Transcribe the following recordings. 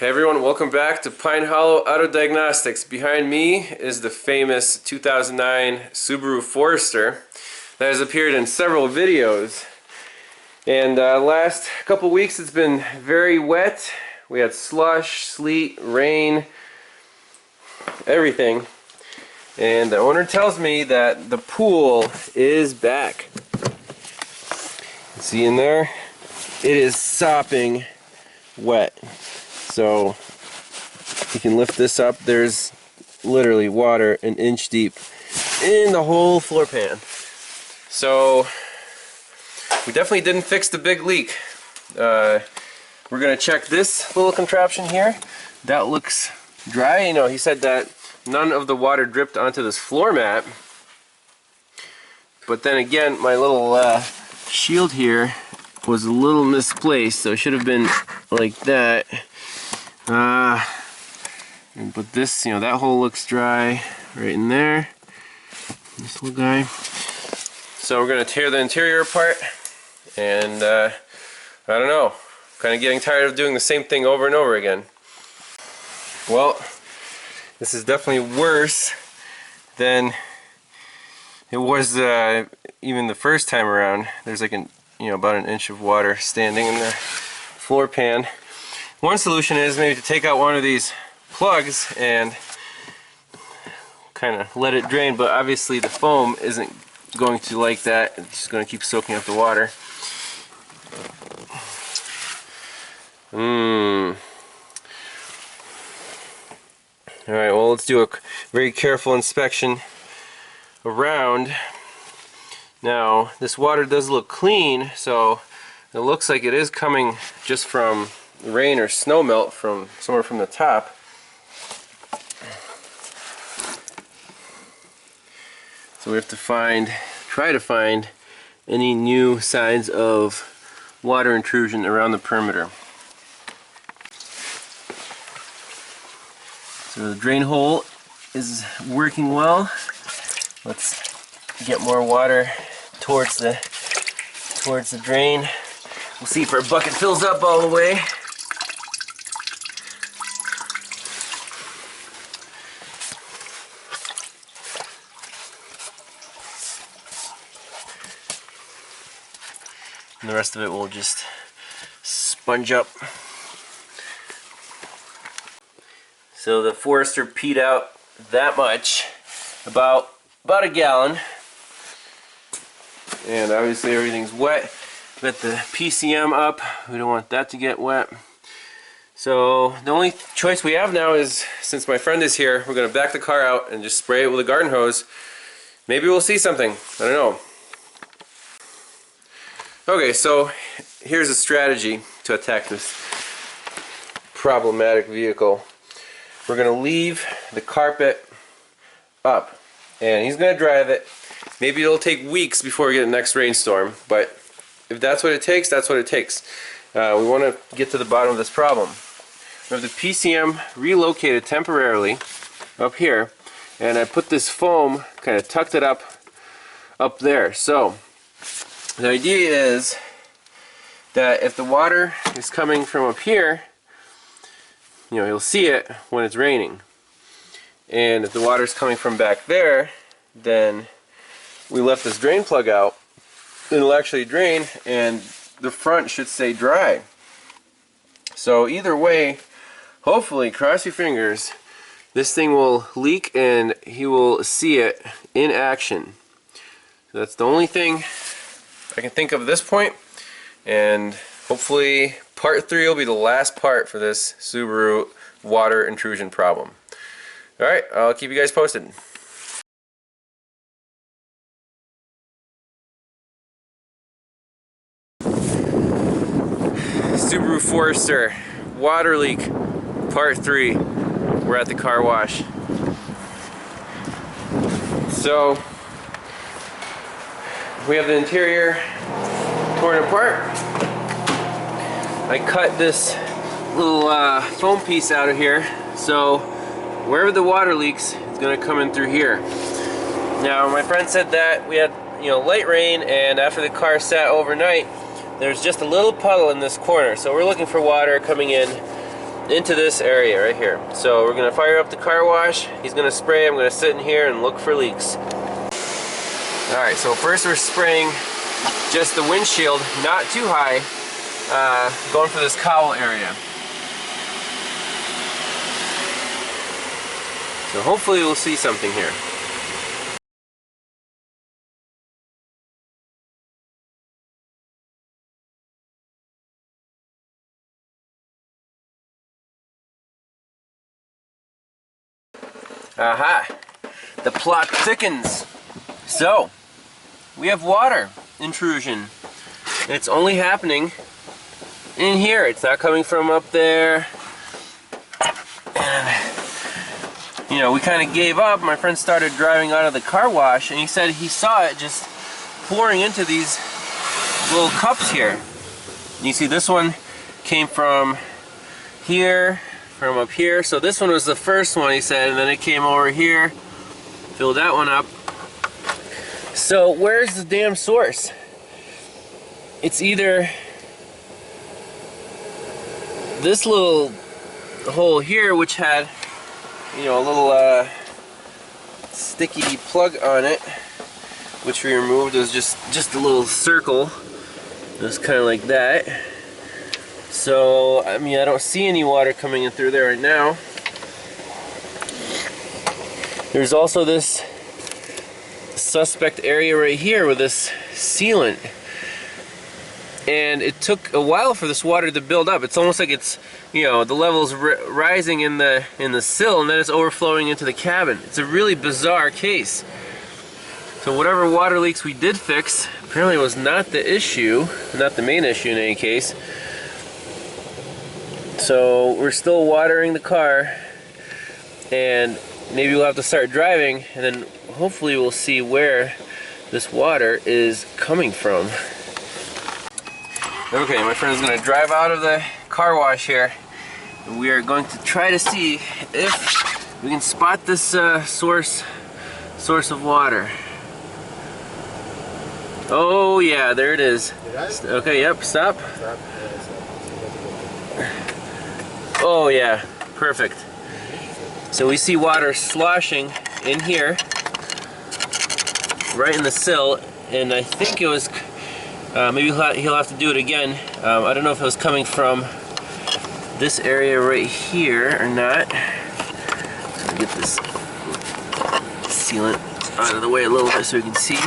Hey everyone, welcome back to Pine Hollow Auto Diagnostics. Behind me is the famous 2009 Subaru Forester that has appeared in several videos. And last couple weeks it's been very wet. We had slush, sleet, rain, everything. And the owner tells me that the pool is back. See in there? It is sopping wet. So you can lift this up. There's literally water an inch deep in the whole floor pan. So we definitely didn't fix the big leak. We're gonna check this little contraption here. That looks dry. You know, he said that none of the water dripped onto this floor mat. But then again, my little shield here was a little misplaced, so it should have been like that. But this, you know, that hole looks dry right in there. This little guy. So we're gonna tear the interior apart, and I don't know, kind of getting tired of doing the same thing over and over again. Well, this is definitely worse than it was even the first time around. There's like about an inch of water standing in the floor pan. One solution is maybe to take out one of these plugs and kind of let it drain, but obviously the foam isn't going to like that. It's just going to keep soaking up the water. Alright, well, let's do a very careful inspection around. Now, this water does look clean, so it looks like it is coming just from rain or snow melt from somewhere from the top. So we have to try to find any new signs of water intrusion around the perimeter. So the drain hole is working well. Let's get more water towards the drain. We'll see if our bucket fills up all the way. And the rest of it will just sponge up. So the Forester peed out that much, about a gallon. And obviously everything's wet. Got the PCM up. We don't want that to get wet. So the only choice we have now is, since my friend is here, we're going to back the car out and just spray it with a garden hose. Maybe we'll see something. I don't know. Okay, so here's a strategy to attack this problematic vehicle. We're going to leave the carpet up, and he's going to drive it. Maybe it'll take weeks before we get the next rainstorm, but if that's what it takes, that's what it takes. We want to get to the bottom of this problem. We have the PCM relocated temporarily up here, and I put this foam, kind of tucked it up there. So the idea is that if the water is coming from up here, you'll see it when it's raining. And if the water is coming from back there, then we left this drain plug out, it'll actually drain and the front should stay dry. So either way, hopefully, cross your fingers, this thing will leak and he will see it in action. So that's the only thing I can think of at this point, and hopefully part 3 will be the last part for this Subaru water intrusion problem. Alright, I'll keep you guys posted. Subaru Forester water leak part 3. We're at the car wash. So we have the interior torn apart. I cut this little foam piece out of here, so wherever the water leaks, it's going to come in through here. Now, my friend said that we had light rain, and after the car sat overnight, there's just a little puddle in this corner. So we're looking for water coming in into this area right here. So we're gonna fire up the car wash. He's gonna spray. I'm gonna sit in here and look for leaks. All right, so first we're spraying just the windshield, not too high, going for this cowl area. So hopefully we'll see something here. Aha! The plot thickens. So, we have water intrusion. And it's only happening in here. It's not coming from up there. And, you know, we kind of gave up. My friend started driving out of the car wash, and he said he saw it just pouring into these little cups here. And you see this one came from here, from up here. So this one was the first one, he said, and then it came over here, filled that one up. So where's the damn source? It's either this little hole here, which had, you know, a little sticky plug on it, which we removed. It was just a little circle. It was kind of like that. So, I mean, I don't see any water coming in through there right now. There's also this suspect area right here with this sealant. And it took a while for this water to build up. It's almost like it's, you know, the level's rising in the sill, and then it's overflowing into the cabin. It's a really bizarre case. So whatever water leaks we did fix apparently was not the issue, not the main issue in any case. So we're still watering the car, and maybe we'll have to start driving, and then hopefully we'll see where this water is coming from. Okay, my friend is going to drive out of the car wash here. We are going to try to see if we can spot this source of water. Oh yeah, there it is. Okay, yep, stop. Oh yeah, perfect. So we see water sloshing in here, right in the sill, and I think it was, maybe he'll have to do it again. I don't know if it was coming from this area right here or not. Let me get this sealant out of the way a little bit so we can see.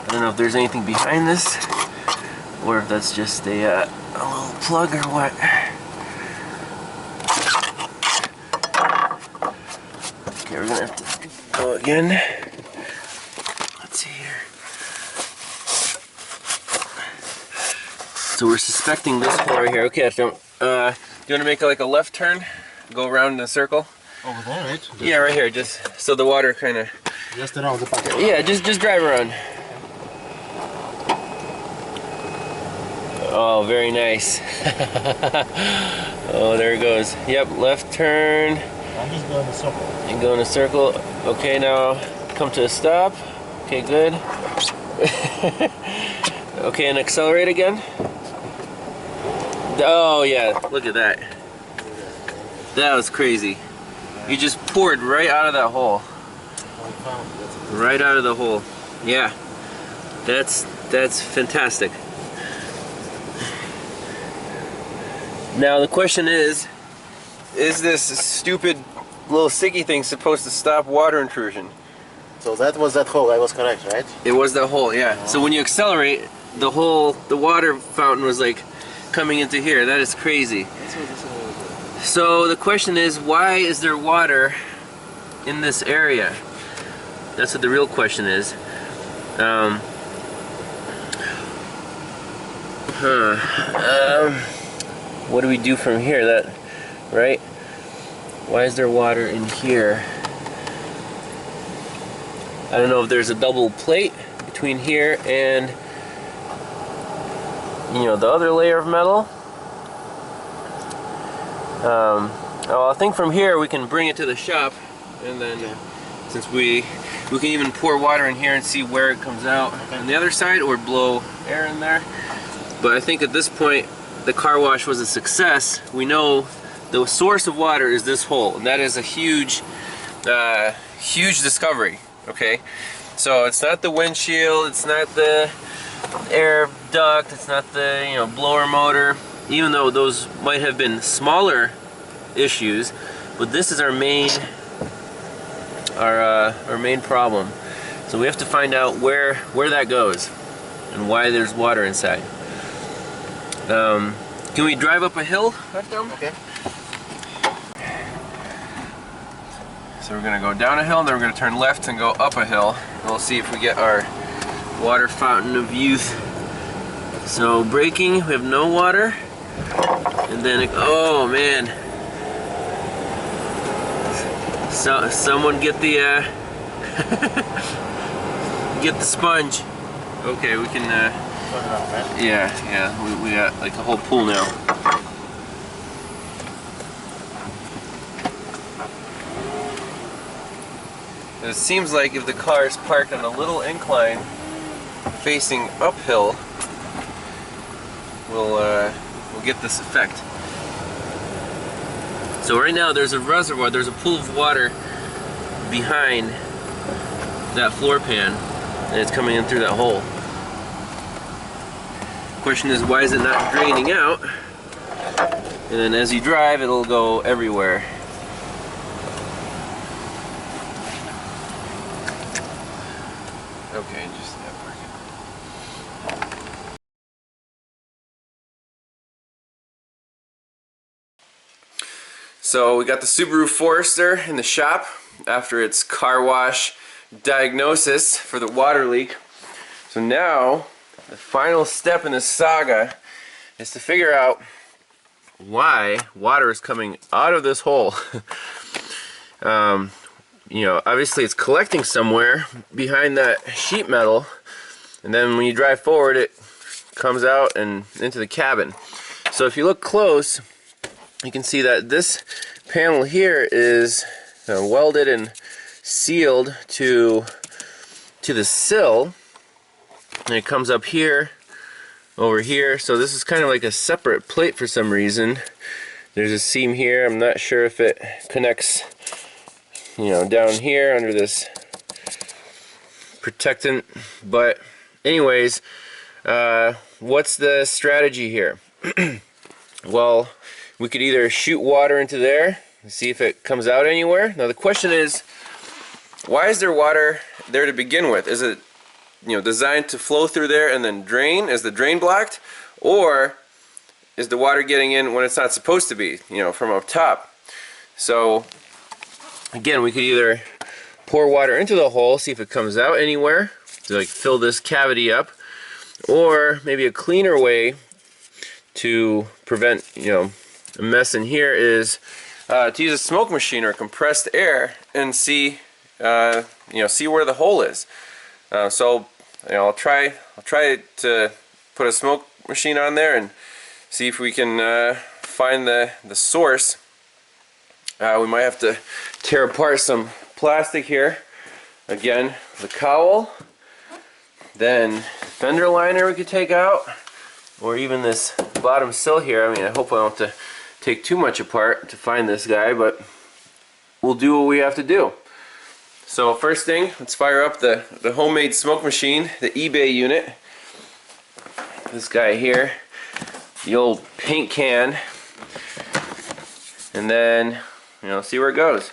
I don't know if there's anything behind this, or if that's just a little plug or what. Okay, we're gonna have to go again. Let's see here. So we're suspecting this hole right here. Okay, do you want to make like a left turn, go around in a circle? Over there, right? Yeah, right here. Just so the water kind of. Just around the pocket. Yeah, just drive around. Oh, very nice. Oh, there it goes. Yep, left turn. I'm just going in a circle. And go in a circle. Okay, now come to a stop. Okay, good. Okay, and accelerate again. Oh yeah, look at that. That was crazy. You just poured right out of that hole. Right out of the hole. Yeah. That's fantastic. Now the question is this stupid little sticky thing supposed to stop water intrusion? So that was that hole, I was correct, right? It was that hole, yeah. Oh. So when you accelerate, the water fountain was like coming into here. That is crazy. So the question is, why is there water in this area? That's what the real question is. What do we do from here? Right? Why is there water in here? I don't know if there's a double plate between here and, you know, the other layer of metal. I think from here we can bring it to the shop and then since we can even pour water in here and see where it comes out on the other side, or blow air in there. But I think at this point the car wash was a success. We know the source of water is this hole, and that is a huge huge discovery. Okay, so it's not the windshield, it's not the air duct, it's not the blower motor, even though those might have been smaller issues, but this is our main problem. So we have to find out where that goes and why there's water inside. Can we drive up a hill? Okay. So we're gonna go down a hill, and then we're gonna turn left and go up a hill. And we'll see if we get our water fountain of youth. So braking, we have no water, and then oh man! So someone get the get the sponge. Okay, we can. Yeah, we got like a whole pool now. It seems like if the car is parked on a little incline facing uphill, we'll get this effect. So right now there's a reservoir, there's a pool of water behind that floor pan, and it's coming in through that hole. Question is, why is it not draining out? And then as you drive, it'll go everywhere. Okay, just that part. So we got the Subaru Forester in the shop after its car wash diagnosis for the water leak. So now the final step in this saga is to figure out why water is coming out of this hole. Obviously it's collecting somewhere behind that sheet metal, and then when you drive forward it comes out and into the cabin. So if you look close, you can see that this panel here is welded and sealed to the sill, and it comes up here, over here. So this is kind of like a separate plate for some reason. There's a seam here. I'm not sure if it connects down here under this protectant, but anyways, what's the strategy here? Well, we could either shoot water into there and see if it comes out anywhere. Now the question is, why is there water there to begin with? Is it designed to flow through there and then drain? Is the drain blocked? Or is the water getting in when it's not supposed to be, from up top? So again, we could either pour water into the hole, see if it comes out anywhere, to like fill this cavity up, or maybe a cleaner way to prevent a mess in here is to use a smoke machine or compressed air and see see where the hole is. So I'll try to put a smoke machine on there and see if we can find the source. We might have to tear apart some plastic here. Again, the cowl, then fender liner we could take out, or even this bottom sill here. I mean, I hope I don't have to take too much apart to find this guy, but we'll do what we have to do. So first thing, let's fire up the homemade smoke machine, the eBay unit. This guy here, the old paint can, and then see where it goes.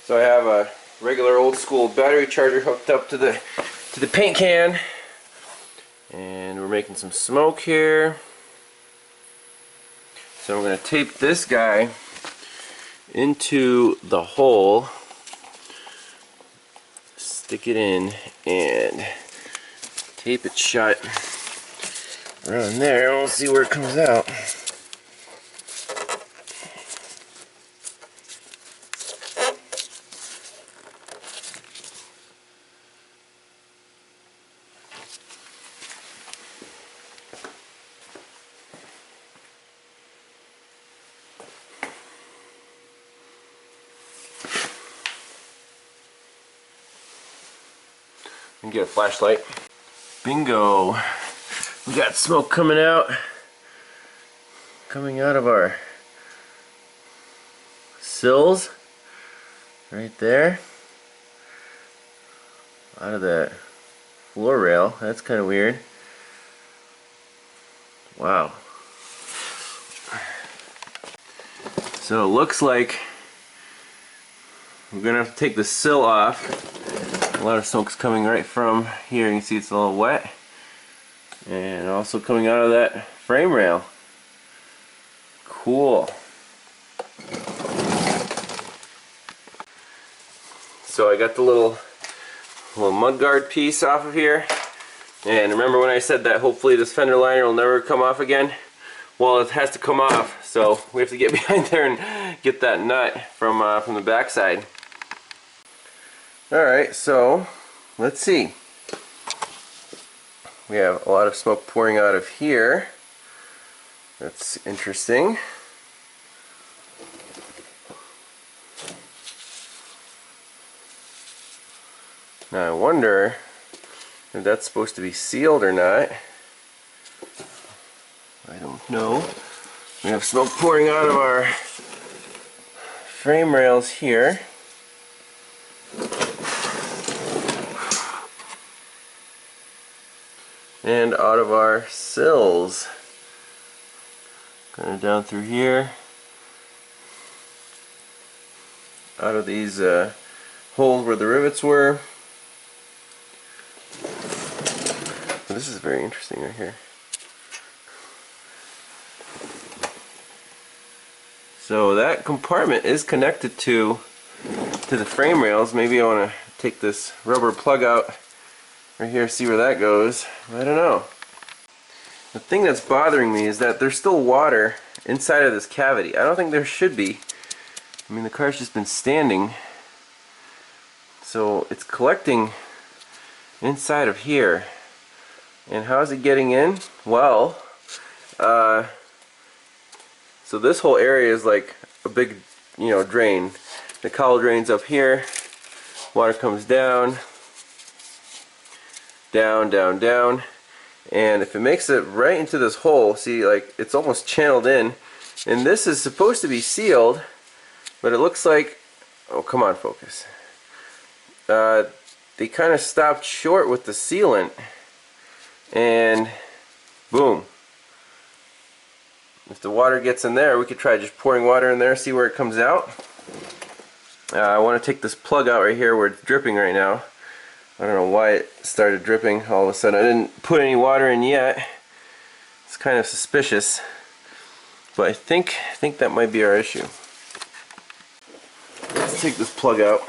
So I have a regular old school battery charger hooked up to the paint can, and we're making some smoke here. So I'm going to tape this guy into the hole, stick it in, and tape it shut around there, and we'll see where it comes out. and get a flashlight. Bingo! We got smoke coming out of our sills right there, out of that floor rail. That's kind of weird. Wow. So it looks like we're gonna have to take the sill off. A lot of smoke's coming right from here. You can see it's a little wet, and also coming out of that frame rail. Cool. So I got the little mudguard piece off of here, and remember when I said that hopefully this fender liner will never come off again? Well, it has to come off, so we have to get behind there and get that nut from the backside. Alright, so let's see. We have a lot of smoke pouring out of here. That's interesting. Now I wonder if that's supposed to be sealed or not. I don't know. We have smoke pouring out of our frame rails here. And out of our sills. Kind of down through here. Out of these holes where the rivets were. This is very interesting right here. So that compartment is connected to the frame rails. Maybe I want to take this rubber plug out right here, see where that goes. I don't know. The thing that's bothering me is that there's still water inside of this cavity. I don't think there should be. I mean, the car's just been standing, so it's collecting inside of here. And how is it getting in? Well, so this whole area is like a big, drain. The cowl drains up here. Water comes down, down, down, down. And if it makes it right into this hole, see, like it's almost channeled in. And this is supposed to be sealed, but it looks like, oh, come on, focus. They kind of stopped short with the sealant. And boom. If the water gets in there, we could try just pouring water in there, see where it comes out. I want to take this plug out right here where it's dripping right now. I don't know why it started dripping all of a sudden. I didn't put any water in yet. It's kind of suspicious, but I think that might be our issue. Let's take this plug out.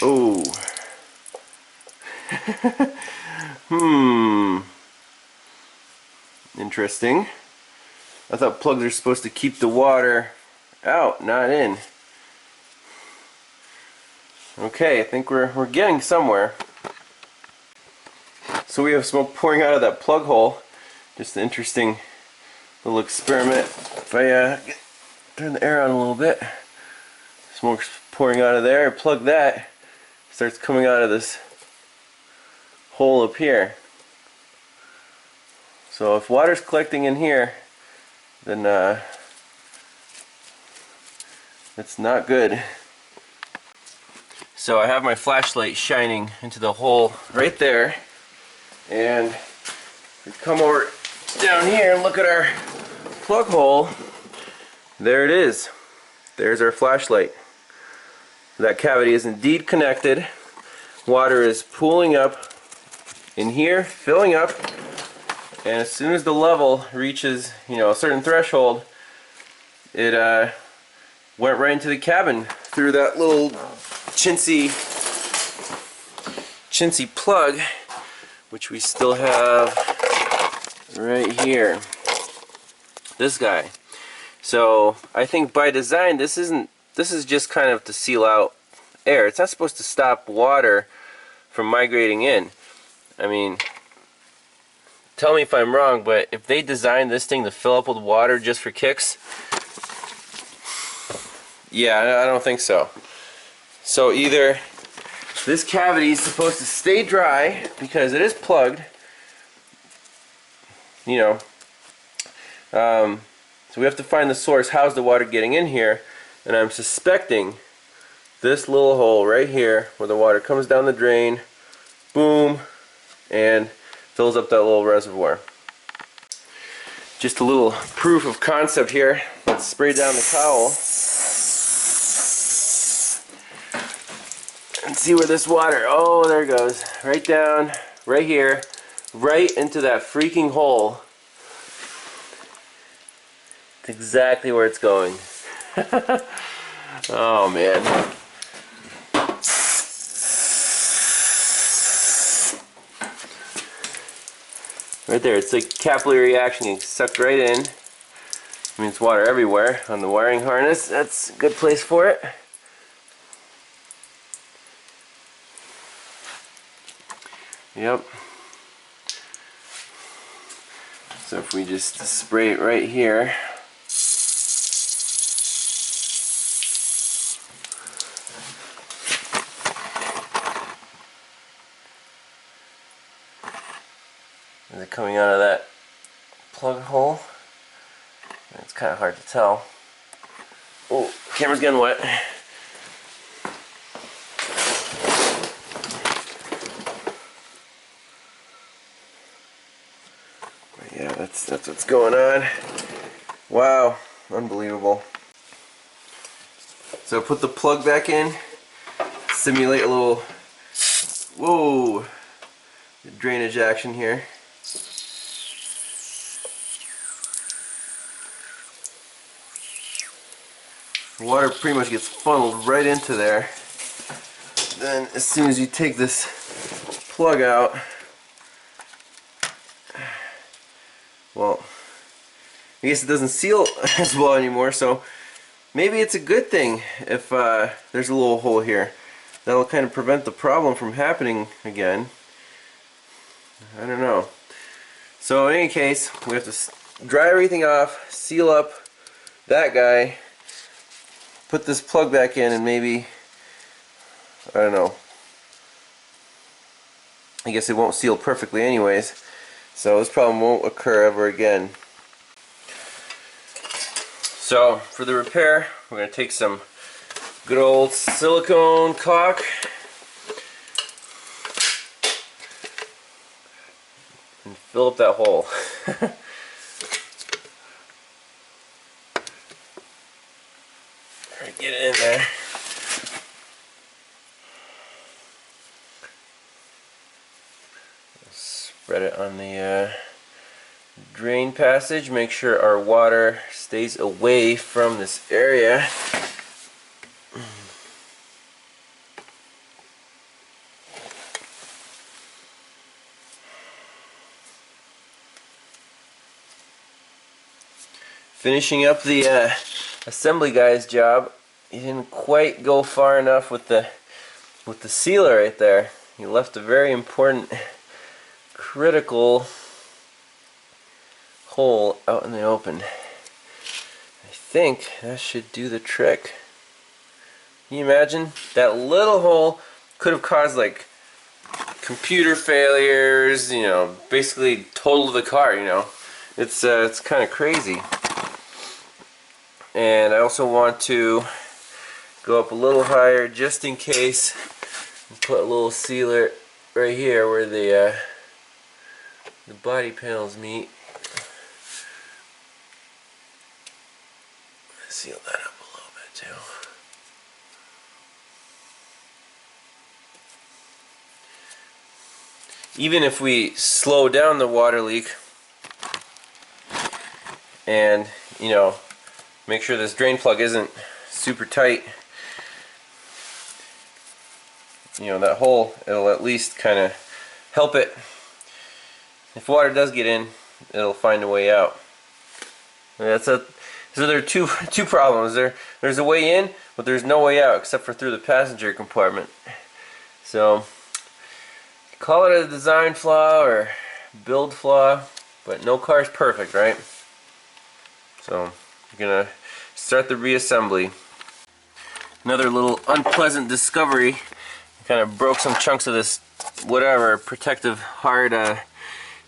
Oh. Interesting. I thought plugs are supposed to keep the water out, not in. Okay, I think we're getting somewhere. So we have smoke pouring out of that plug hole. Just an interesting little experiment. If I turn the air on a little bit, smoke's pouring out of there. I plug that, starts coming out of this hole up here. So if water's collecting in here, then it's not good. So I have my flashlight shining into the hole right there, and we come over down here and look at our plug hole. There it is. There's our flashlight. That cavity is indeed connected. Water is pooling up in here, filling up, and as soon as the level reaches, a certain threshold, it went right into the cabin through that little chintzy plug, which we still have right here. This guy. So I think by design this is just kind of to seal out air. It's not supposed to stop water from migrating in. I mean, tell me if I'm wrong, but if they designed this thing to fill up with water just for kicks, yeah, I don't think so. So either This cavity is supposed to stay dry because it is plugged. You know, so we have to find the source. How's the water getting in here? And I'm suspecting this little hole right here where the water comes down the drain, boom, and fills up that little reservoir. Just a little proof of concept here. Let's spray down the towel and see where this water, oh, there it goes, right down, right here, right into that freaking hole. It's exactly where it's going. Oh man. Right there, it's like capillary reaction, you sucked right in. I mean, it's water everywhere on the wiring harness. That's a good place for it. Yep. So if we just spray it right here. Is it coming out of that plug hole? It's kind of hard to tell. Oh, camera's getting wet. But yeah, that's what's going on. Wow, unbelievable. So put the plug back in, simulate a little, whoa, drainage action here. Water pretty much gets funneled right into there. Then as soon as you take this plug out, well, I guess it doesn't seal as well anymore, so maybe it's a good thing if there's a little hole here. That'll kind of prevent the problem from happening again. I don't know. So in any case, we have to dry everything off, seal up that guy, put this plug back in, and maybe, I don't know, I guess it won't seal perfectly anyways, so this problem won't occur ever again. So for the repair, we're going to take some good old silicone caulk and fill up that hole. Alright, get it in there. Spread it on the drain passage. Make sure our water stays away from this area. Finishing up the assembly guy's job. He didn't quite go far enough with the sealer right there. He left a very important, critical hole out in the open. I think that should do the trick. Can you imagine? That little hole could have caused like computer failures, you know, basically total the car, you know. It's kind of crazy. And I also want to go up a little higher just in case, and put a little sealer right here where the body panels meet. Seal that up a little bit too. Even if we slow down the water leak and, you know, make sure this drain plug isn't super tight, you know, that hole, it'll at least kind of help it. If water does get in, it'll find a way out. So there are two problems. There's a way in, but there's no way out except for through the passenger compartment. So call it a design flaw or build flaw, but no car is perfect, right? So we're gonna start the reassembly. Another little unpleasant discovery kind of broke some chunks of this whatever protective hard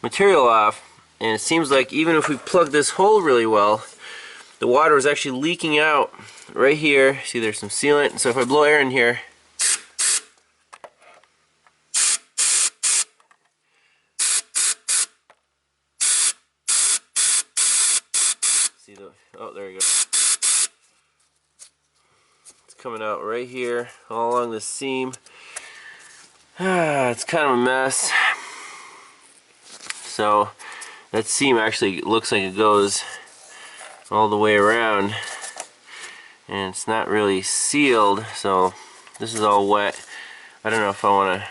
material off, and it seems like even if we plug this hole really well, the water is actually leaking out right here. See, there's some sealant, so if I blow air in here, see the, oh, there you go. It's coming out right here, all along the seam. It's kind of a mess. So that seam actually looks like it goes all the way around, and it's not really sealed, so this is all wet. I don't know if I want to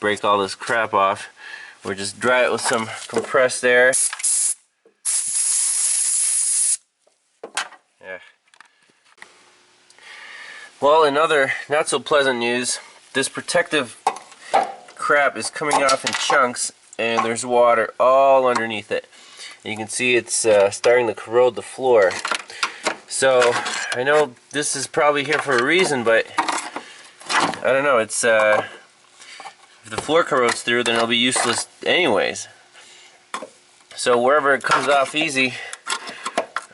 break all this crap off or just dry it with some compressed air. Yeah. Well, in other not so pleasant news, this protective crap is coming off in chunks, and there's water all underneath it. And you can see it's starting to corrode the floor. So I know this is probably here for a reason, but I don't know. It's if the floor corrodes through, then it'll be useless anyways. So wherever it comes off easy,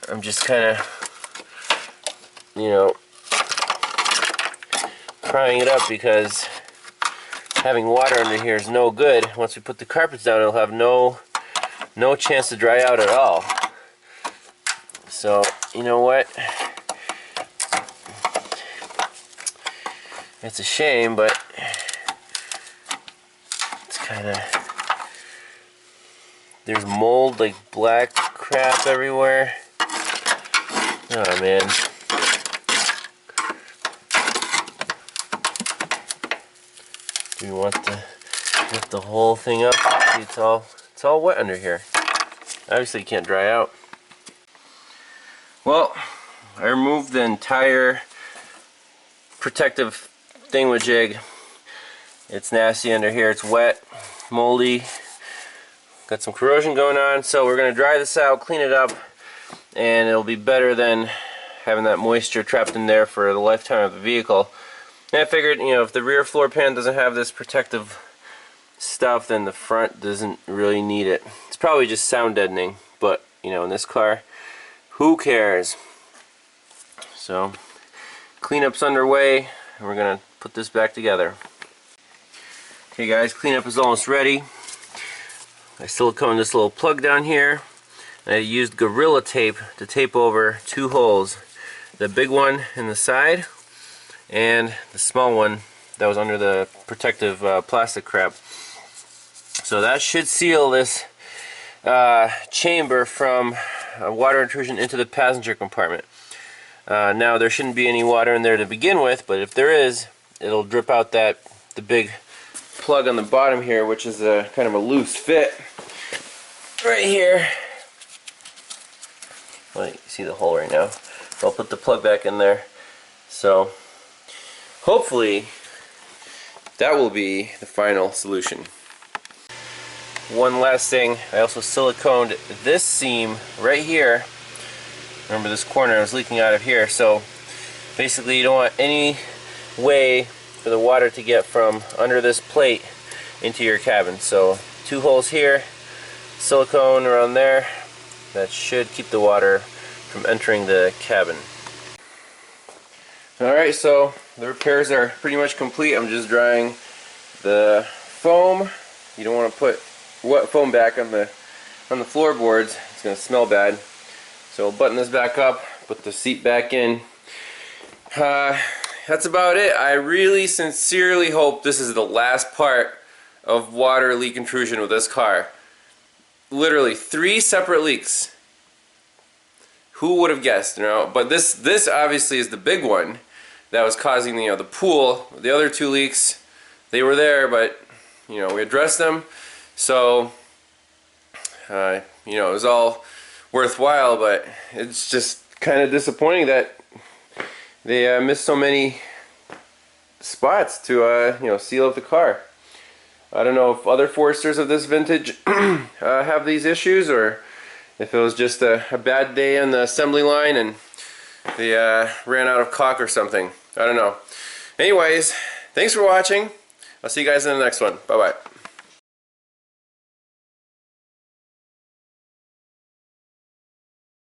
I'm just kind of, you know, prying it up, because having water under here is no good. Once we put the carpets down, it'll have no chance to dry out at all. So, you know what? It's a shame, but it's kind of, there's mold, like black crap everywhere. Oh man. Do we want to lift the whole thing up? See, it's all wet under here. Obviously it can't dry out. Well, I removed the entire protective thingamajig. It's nasty under here. It's wet, moldy, got some corrosion going on. So we're going to dry this out, clean it up, and it'll be better than having that moisture trapped in there for the lifetime of the vehicle. And I figured, you know, if the rear floor pan doesn't have this protective stuff, then the front doesn't really need it. It's probably just sound deadening, but you know, in this car, who cares? So cleanup's underway, and we're gonna put this back together. Okay guys, cleanup is almost ready. I siliconed this little plug down here, and I used Gorilla Tape to tape over two holes. The big one in the side and the small one that was under the protective plastic crap. So that should seal this chamber from water intrusion into the passenger compartment. Now there shouldn't be any water in there to begin with, but if there is, it'll drip out the big plug on the bottom here, which is a kind of a loose fit right here. Well, you can see the hole right now. So I'll put the plug back in there. So hopefully that will be the final solution. One last thing, I also siliconed this seam right here. Remember, this corner was leaking out of here, so basically you don't want any way for the water to get from under this plate into your cabin. So two holes here, silicone around there, that should keep the water from entering the cabin. Alright, so the repairs are pretty much complete. I'm just drying the foam. You don't want to put wet foam back on the floorboards. It's going to smell bad. So we'll button this back up, put the seat back in. That's about it. I really sincerely hope this is the last part of water leak intrusion with this car. Literally 3 separate leaks. Who would have guessed, you know? But this obviously is the big one that was causing the pool. The other 2 leaks, they were there, but you know, we addressed them. So you know, it was all worthwhile, but it's just kind of disappointing that they missed so many spots to you know, seal up the car. I don't know if other Foresters of this vintage have these issues, or if it was just a bad day on the assembly line and they ran out of caulk or something. I don't know. Anyways, thanks for watching. I'll see you guys in the next one. Bye bye.